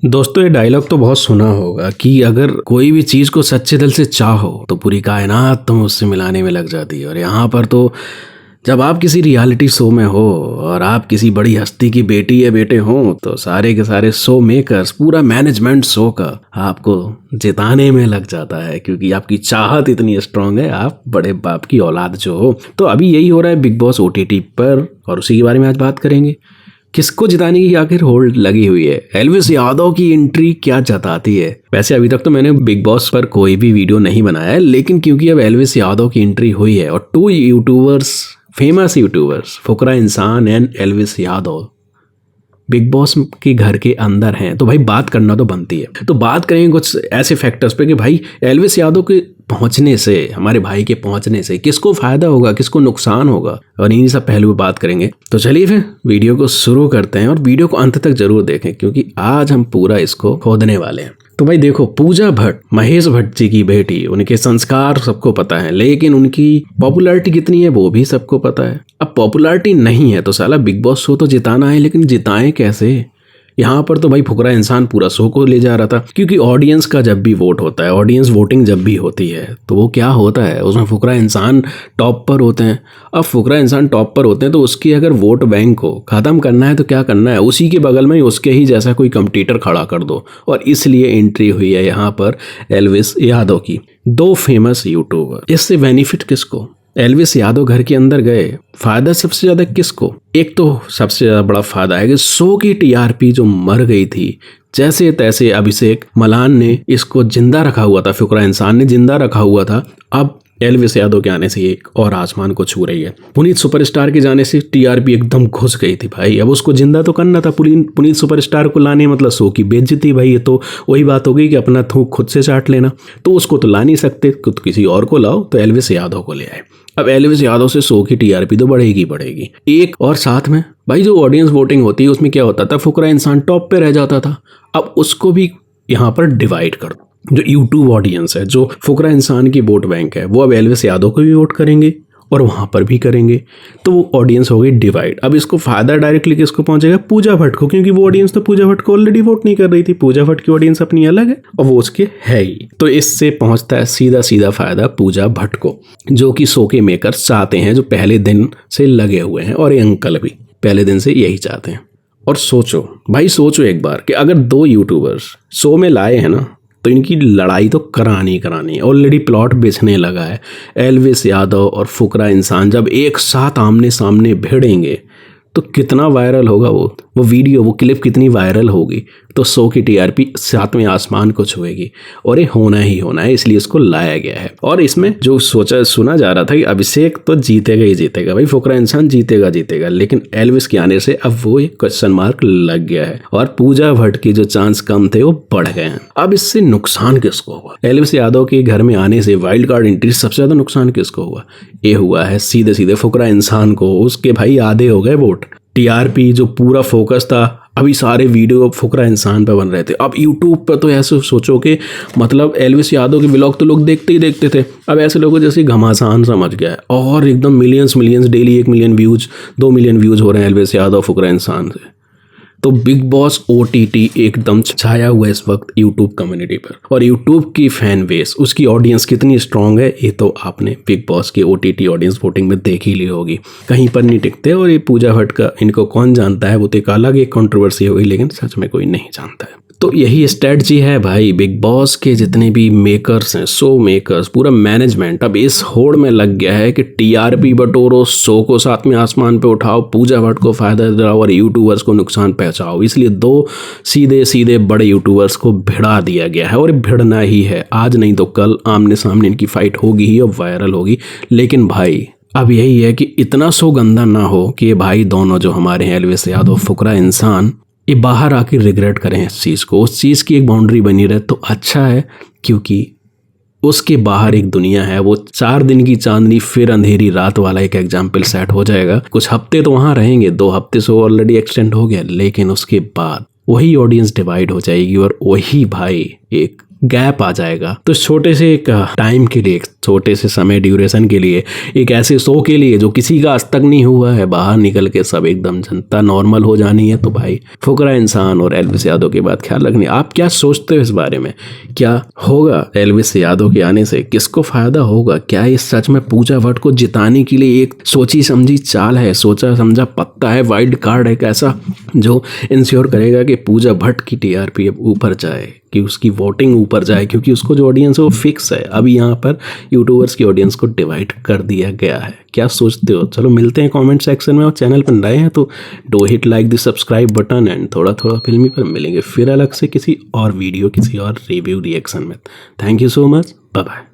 दोस्तों ये डायलॉग तो बहुत सुना होगा कि अगर कोई भी चीज को सच्चे दिल से चाहो तो पूरी कायनात तुम उससे मिलाने में लग जाती है। और यहाँ पर तो जब आप किसी रियलिटी शो में हो और आप किसी बड़ी हस्ती की बेटी या बेटे हो तो सारे के सारे शो मेकर्स पूरा मैनेजमेंट शो का आपको जिताने में लग जाता है, क्योंकि आपकी चाहत इतनी स्ट्रांग है, आप बड़े बाप की औलाद जो हो। तो अभी यही हो रहा है बिग बॉस OTT पर, और उसी के बारे में आज बात करेंगे। किसको जिताने की आखिर होल्ड लगी हुई है? एल्विस यादव की एंट्री क्या जताती है? वैसे अभी तक तो मैंने बिग बॉस पर कोई भी वीडियो नहीं बनाया है, लेकिन क्योंकि अब एल्विस यादव की एंट्री हुई है और 2 यूट्यूबर्स, फेमस यूट्यूबर्स फुकरा इंसान and Elvis Yadav big boss के घर के अंदर हैं, तो भाई बात करना तो बनती है। तो बात करेंगे कुछ ऐसे फैक्टर्स पे कि भाई एल्विस यादव के पहुंचने से, हमारे भाई के पहुंचने से किसको फायदा होगा, किसको नुकसान होगा, और इन्हीं सब पहलू पे बात करेंगे। तो चलिए फिर वीडियो को शुरू करते हैं और वीडियो को अंत तक जरूर देखें, क्योंकि आज हम पूरा इसको खोदने वाले हैं। तो भाई देखो, पूजा भट्ट, महेश भट्ट जी की बेटी, उनके संस्कार सबको पता है, लेकिन उनकी पॉपुलैरिटी कितनी है वो भी सबको पता है। अब पॉपुलैरिटी नहीं है तो साला बिग बॉस शो तो जिताना है, लेकिन जिताएं कैसे? यहाँ पर तो भाई फुकरा इंसान पूरा शो को ले जा रहा था, क्योंकि ऑडियंस का जब भी वोट होता है, ऑडियंस वोटिंग जब भी होती है, तो वो क्या होता है, उसमें फुकरा इंसान टॉप पर होते हैं। अब फुकरा इंसान टॉप पर होते हैं तो उसकी अगर वोट बैंक को ख़त्म करना है तो क्या करना है, उसी के बगल में उसके ही जैसा कोई कंपटीटर खड़ा कर दो। और इसलिए एंट्री हुई है यहाँ पर एल्विस यादव की। 2 फेमस यूट्यूबर, इससे बेनिफिट किसको? एल्विस यादव घर के अंदर गए, फायदा सबसे ज्यादा किसको? एक तो सबसे ज्यादा बड़ा फायदा है कि शो की TRP जो मर गई थी, जैसे तैसे अभिषेक मलान ने इसको जिंदा रखा हुआ था, फुकरा इंसान ने जिंदा रखा हुआ था। अब एल्विस यादव के आने से एक और आसमान को छू रही है। पुनीत सुपरस्टार के जाने से TRP एकदम घुस गई थी भाई, अब उसको जिंदा तो करना था। पुनीत सुपरस्टार को लाने मतलब शो की बेइज्जती भाई। ये तो वही बात हो गई कि अपना थूक खुद से चाट लेना। तो उसको तो ला नहीं सकते, तो किसी और को लाओ, तो एल्विस यादव को ले आए। अब एल्विस यादव से शो की TRP तो बढ़ेगी बढ़ेगी। एक और साथ में भाई जो ऑडियंस वोटिंग होती है उसमें क्या होता था, फुकरा इंसान टॉप पे रह जाता था। अब उसको भी यहाँ पर डिवाइड कर दो। जो यूट्यूब ऑडियंस है, जो फुकरा इंसान की वोट बैंक है, वो अब एल्विस यादव को भी वोट करेंगे और वहाँ पर भी करेंगे, तो वो ऑडियंस हो गई डिवाइड। अब इसको फायदा डायरेक्टली किसको पहुंचेगा? पूजा भट्ट को, क्योंकि वो ऑडियंस तो पूजा भट्ट को ऑलरेडी वोट नहीं कर रही थी। पूजा भट्ट की ऑडियंस अपनी अलग है और वो उसके है ही। तो इससे पहुंचता है सीधा सीधा फायदा पूजा भट्ट को, जो कि शो के मेकर्स चाहते हैं, जो पहले दिन से लगे हुए हैं, और ये अंकल भी पहले दिन से यही चाहते हैं। और सोचो भाई, सोचो एक बार कि अगर 2 यूट्यूबर्स शो में लाए हैं ना, तो इनकी लड़ाई तो करानी है। ऑलरेडी प्लॉट बेचने लगा है। एल्विस यादव और फुकरा इंसान जब एक साथ आमने सामने भिड़ेंगे तो कितना वायरल होगा वो वीडियो, वो क्लिप कितनी वायरल होगी। तो शो की TRP 7वें आसमान को छुएगी, और ये होना ही होना है, इसलिए इसको लाया गया है। और इसमें जो सुना जा रहा था कि अभिषेक तो जीतेगा ही जीतेगा भाई, फुकरा इंसान जीतेगा, लेकिन एल्विस के आने से अब वो एक क्वेश्चन मार्क लग गया है, और पूजा भट्ट के जो चांस कम थे वो बढ़ गए हैं। अब इससे नुकसान किसको हुआ? एल्विस यादव के घर में आने से वाइल्ड कार्ड एंट्री सबसे ज्यादा नुकसान किसको हुआ? ये हुआ है सीधे सीधे फुकरा इंसान को। उसके भाई आधे हो गए वोट। TRP जो पूरा फोकस था, अभी सारे वीडियो फुकरा इंसान पे बन रहे थे। अब यूट्यूब पर तो ऐसे सोचो कि मतलब एल्विस यादव के व्लॉग तो लोग देखते ही देखते थे, अब ऐसे लोगों जैसे घमासान समझ गया है, और एकदम millions daily 1 million views, 2 million views हो रहे हैं एल्विस यादव फुकरा इंसान से। तो बिग बॉस OTT एकदम छाया हुआ है इस वक्त यूट्यूब कम्युनिटी पर, और यूट्यूब की फैन बेस, उसकी ऑडियंस कितनी स्ट्रांग है ये तो आपने बिग बॉस की OTT ऑडियंस वोटिंग में देख ही ली होगी। कहीं पर नहीं टिकते, और ये पूजा भट्ट का इनको कौन जानता है, वो तो एक अलग एक कंट्रोवर्सी होगी, लेकिन सच में कोई नहीं जानता है। तो यही स्ट्रेटजी है भाई बिग बॉस के जितने भी मेकर्स हैं, शो मेकर्स, पूरा मैनेजमेंट अब इस होड़ में लग गया है कि TRP बटोरो, शो को 7वें आसमान पे उठाओ, पूजा भट्ट को फायदा दिलाओ और यूट्यूबर्स को नुकसान पहुंचाओ। इसलिए 2 सीधे बड़े यूट्यूबर्स को भिड़ा दिया गया है, और भिड़ना ही है। आज नहीं तो कल आमने सामने इनकी फाइट होगी ही और वायरल होगी। लेकिन भाई अब यही है कि इतना शो गंदा ना हो कि ये भाई दोनों जो हमारे हैं, एल्विस यादव फुकरा इंसान, ये बाहर आके रिग्रेट करें इस चीज़ को। उस चीज़ की एक बाउंड्री बनी रहे तो अच्छा है, क्योंकि उसके बाहर एक दुनिया है। वो 4 दिन की चांदनी फिर अंधेरी रात वाला एक एग्जाम्पल सेट हो जाएगा। कुछ हफ्ते तो वहाँ रहेंगे, 2 हफ्ते से ऑलरेडी एक्सटेंड हो गया, लेकिन उसके बाद वही ऑडियंस डिवाइड हो जाएगी, और वही भाई एक गैप आ जाएगा। तो छोटे से एक टाइम के लिए, छोटे से समय ड्यूरेशन के लिए, एक ऐसे शो के लिए जो किसी का आज तक नहीं हुआ है, बाहर निकल के सब एकदम जनता नॉर्मल हो जानी है, तो भाई फुकरा इंसान और एल्विस यादव की बात ख्याल रखनी। आप क्या सोचते हो इस बारे में? क्या होगा एल्विस यादव के आने से? किसको फायदा होगा? क्या ये सच में पूजा भट्ट को जिताने के लिए एक सोची समझी चाल है, सोचा समझा पत्ता है, वाइल्ड कार्ड है ऐसा जो इंश्योर करेगा कि पूजा भट्ट की टीआरपी अब ऊपर जाए, कि उसकी वोटिंग ऊपर जाए, क्योंकि उसको जो ऑडियंस है वो फिक्स है। अभी यहाँ पर यूट्यूबर्स की ऑडियंस को डिवाइड कर दिया गया है। क्या सोचते हो? चलो मिलते हैं कमेंट सेक्शन में, और चैनल पर नए हैं तो do hit like the subscribe button, and थोड़ा थोड़ा फिल्मी पर मिलेंगे फिर अलग से किसी और वीडियो, किसी और रिव्यू रिएक्शन में। Thank you so much, bye bye.